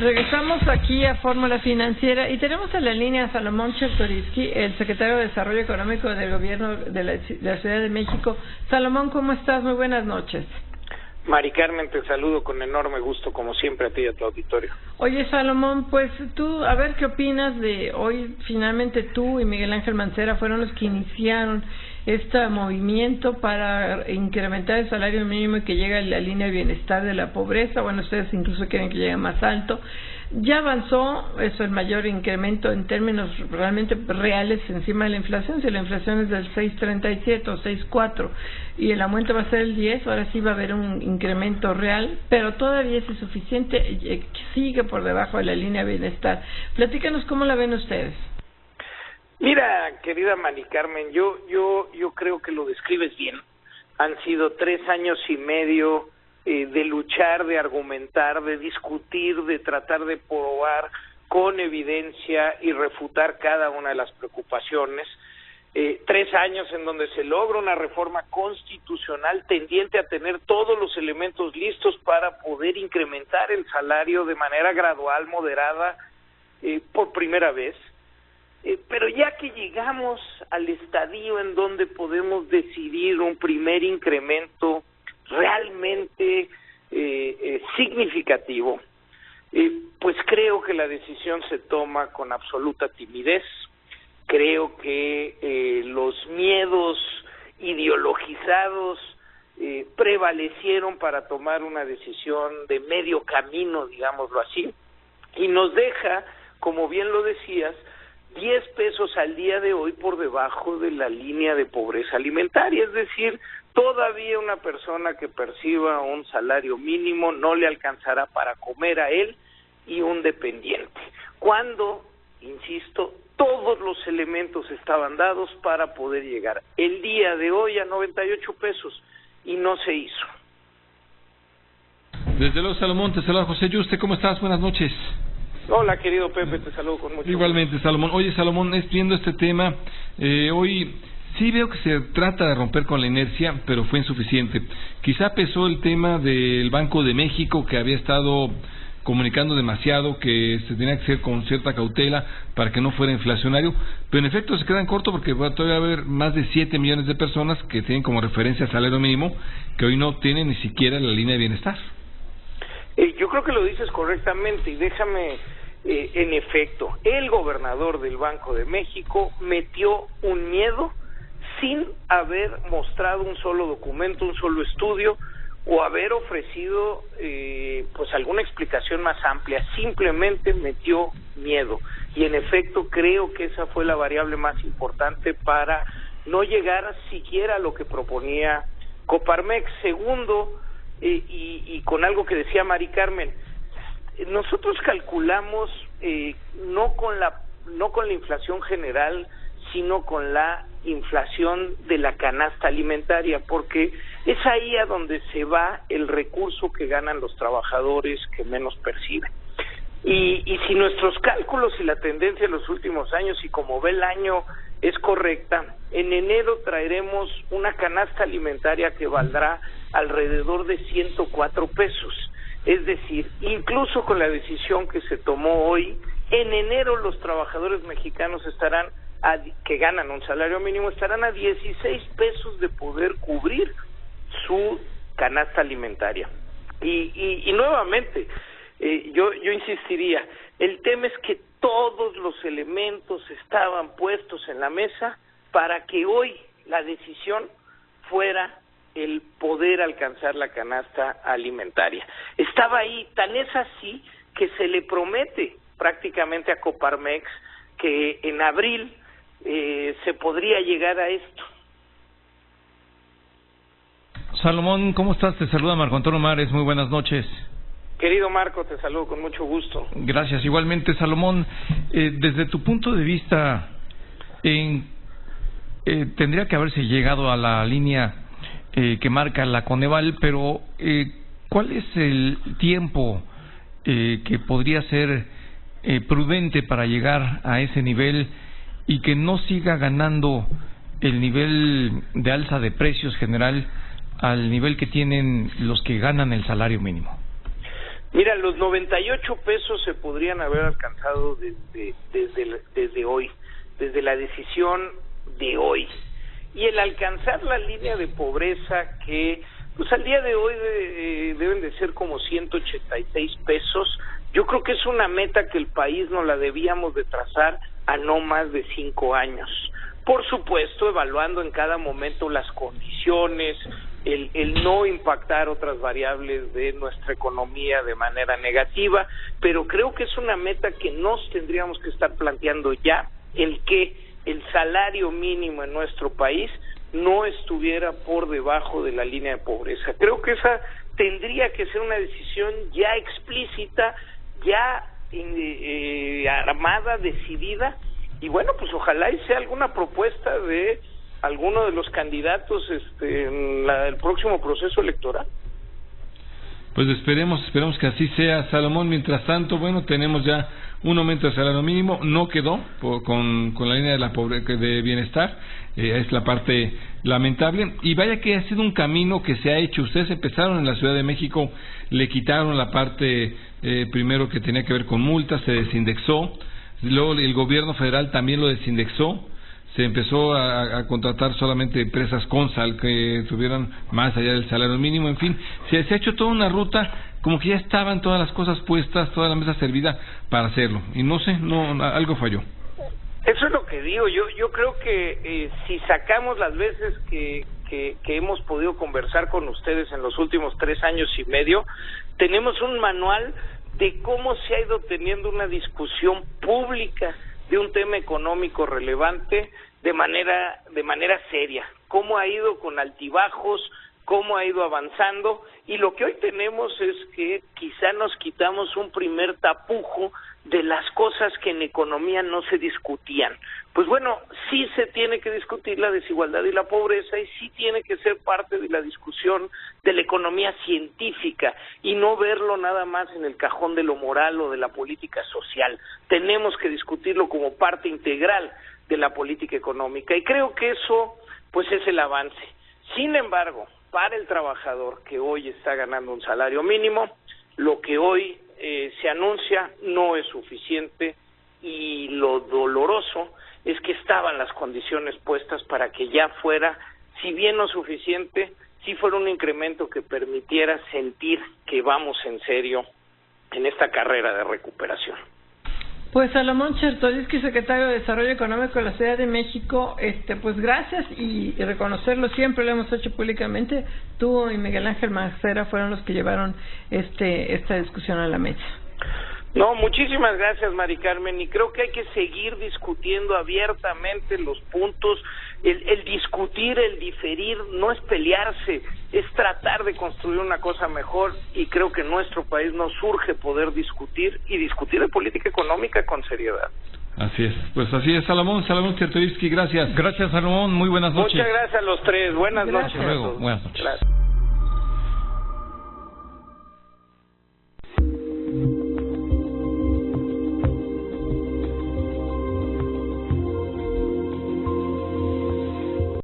Regresamos aquí a Fórmula Financiera y tenemos en la línea a Salomón Chertorivsky, el secretario de Desarrollo Económico del Gobierno de la Ciudad de México. Salomón, ¿cómo estás? Muy buenas noches. Mari Carmen, te saludo con enorme gusto, como siempre, a ti y a tu auditorio. Oye, Salomón, pues tú, a ver qué opinas de hoy. Finalmente tú y Miguel Ángel Mancera fueron los que iniciaron este movimiento para incrementar el salario mínimo y que llegue a la línea de bienestar de la pobreza. Bueno, ustedes incluso quieren que llegue más alto. Ya avanzó eso, el mayor incremento en términos realmente reales encima de la inflación. Si la inflación es del 6.37 o 6.4 y el aumento va a ser el 10, ahora sí va a haber un incremento real, pero todavía es insuficiente, sigue por debajo de la línea de bienestar. Platícanos cómo la ven ustedes. Mira, querida Mari Carmen, yo creo que lo describes bien. Han sido 3 años y medio de luchar, de argumentar, de discutir, de tratar de probar con evidencia y refutar cada una de las preocupaciones. 3 años en donde se logra una reforma constitucional tendiente a tener todos los elementos listos para poder incrementar el salario de manera gradual, moderada, por primera vez. Pero ya que llegamos al estadio en donde podemos decidir un primer incremento realmente significativo, pues creo que la decisión se toma con absoluta timidez. Creo que los miedos ideologizados prevalecieron para tomar una decisión de medio camino, digámoslo así, y nos deja, como bien lo decías, 10 pesos al día de hoy por debajo de la línea de pobreza alimentaria, es decir, todavía una persona que perciba un salario mínimo no le alcanzará para comer a él y un dependiente, cuando, insisto, todos los elementos estaban dados para poder llegar el día de hoy a 98 pesos y no se hizo. Desde luego, Salomón, te saluda José Yuste, ¿cómo estás? Buenas noches. Hola, querido Pepe, te saludo con mucho Igualmente, gusto. Salomón. Oye, Salomón, viendo este tema, hoy sí veo que se trata de romper con la inercia, pero fue insuficiente. Quizá pesó el tema del Banco de México, que había estado comunicando demasiado, que se tenía que hacer con cierta cautela para que no fuera inflacionario, pero en efecto se quedan cortos porque todavía va a haber más de 7 millones de personas que tienen como referencia el salario mínimo, que hoy no tienen ni siquiera la línea de bienestar. Yo creo que lo dices correctamente y déjame, en efecto, el gobernador del Banco de México metió un miedo sin haber mostrado un solo documento, un solo estudio o haber ofrecido pues alguna explicación más amplia. Simplemente metió miedo y en efecto creo que esa fue la variable más importante para no llegar siquiera a lo que proponía Coparmex. Segundo, y con algo que decía Mari Carmen, nosotros calculamos no con la inflación general, sino con la inflación de la canasta alimentaria, porque es ahí a donde se va el recurso que ganan los trabajadores que menos perciben. Y si nuestros cálculos y la tendencia en los últimos años, y como ve el año, es correcta, en enero traeremos una canasta alimentaria que valdrá alrededor de 104 pesos. Es decir, incluso con la decisión que se tomó hoy, en enero los trabajadores mexicanos que ganan un salario mínimo estarán a 16 pesos de poder cubrir su canasta alimentaria. Y nuevamente, yo insistiría, el tema es que todos los elementos estaban puestos en la mesa para que hoy la decisión fuera el poder alcanzar la canasta alimentaria. Estaba ahí, tan es así que se le promete prácticamente a Coparmex que en abril se podría llegar a esto. Salomón, ¿cómo estás? Te saluda Marco Antonio Mares, muy buenas noches. Querido Marco, te saludo con mucho gusto. Gracias, igualmente, Salomón. Desde tu punto de vista, tendría que haberse llegado a la línea que marca la Coneval, pero ¿cuál es el tiempo que podría ser prudente para llegar a ese nivel y que no siga ganando el nivel de alza de precios general al nivel que tienen los que ganan el salario mínimo? Mira, los 98 pesos se podrían haber alcanzado desde hoy, desde la decisión de hoy. Y el alcanzar la línea de pobreza que pues al día de hoy deben de ser como 186 pesos, yo creo que es una meta que el país nos la debíamos de trazar a no más de 5 años. Por supuesto, evaluando en cada momento las condiciones, el no impactar otras variables de nuestra economía de manera negativa, pero creo que es una meta que nos tendríamos que estar planteando ya, el que el salario mínimo en nuestro país no estuviera por debajo de la línea de pobreza. Creo que esa tendría que ser una decisión ya explícita, ya armada, decidida, y bueno, pues ojalá y sea alguna propuesta de alguno de los candidatos en el próximo proceso electoral. Pues esperemos que así sea, Salomón. Mientras tanto, bueno, tenemos ya un aumento del salario mínimo, no quedó con la línea de la pobreza de bienestar, es la parte lamentable, y vaya que ha sido un camino que se ha hecho. Ustedes empezaron en la Ciudad de México, le quitaron la parte primero que tenía que ver con multas, se desindexó, luego el gobierno federal también lo desindexó, se empezó a contratar solamente empresas Consal que tuvieran más allá del salario mínimo, en fin, se ha hecho toda una ruta, como que ya estaban todas las cosas puestas, toda la mesa servida para hacerlo, y no sé, algo falló. Eso es lo que digo, yo creo que si sacamos las veces que hemos podido conversar con ustedes en los últimos 3 años y medio, tenemos un manual de cómo se ha ido teniendo una discusión pública de un tema económico relevante de manera seria, cómo ha ido con altibajos, cómo ha ido avanzando, y lo que hoy tenemos es que quizá nos quitamos un primer tapujo de las cosas que en economía no se discutían. Pues bueno, sí se tiene que discutir la desigualdad y la pobreza, y sí tiene que ser parte de la discusión de la economía científica, y no verlo nada más en el cajón de lo moral o de la política social. Tenemos que discutirlo como parte integral de la política económica, y creo que eso pues es el avance. Sin embargo, para el trabajador que hoy está ganando un salario mínimo, lo que hoy se anuncia no es suficiente, y lo doloroso es que estaban las condiciones puestas para que ya fuera, si bien no suficiente, si fuera un incremento que permitiera sentir que vamos en serio en esta carrera de recuperación. Pues Salomón Chertorivsky, secretario de Desarrollo Económico de la Ciudad de México, pues gracias, y reconocerlo, siempre lo hemos hecho públicamente. Tú y Miguel Ángel Mancera fueron los que llevaron esta discusión a la mesa. No, muchísimas gracias, Mari Carmen, y creo que hay que seguir discutiendo abiertamente los puntos. El discutir, el diferir, no es pelearse, es tratar de construir una cosa mejor, y creo que en nuestro país nos surge poder discutir, y discutir de política económica con seriedad. Así es, pues así es, Salomón Chertorivsky, gracias. Gracias, Salomón, muy buenas noches. Muchas gracias a los tres, buenas Gracias. noches. Hasta luego, buenas noches. Gracias.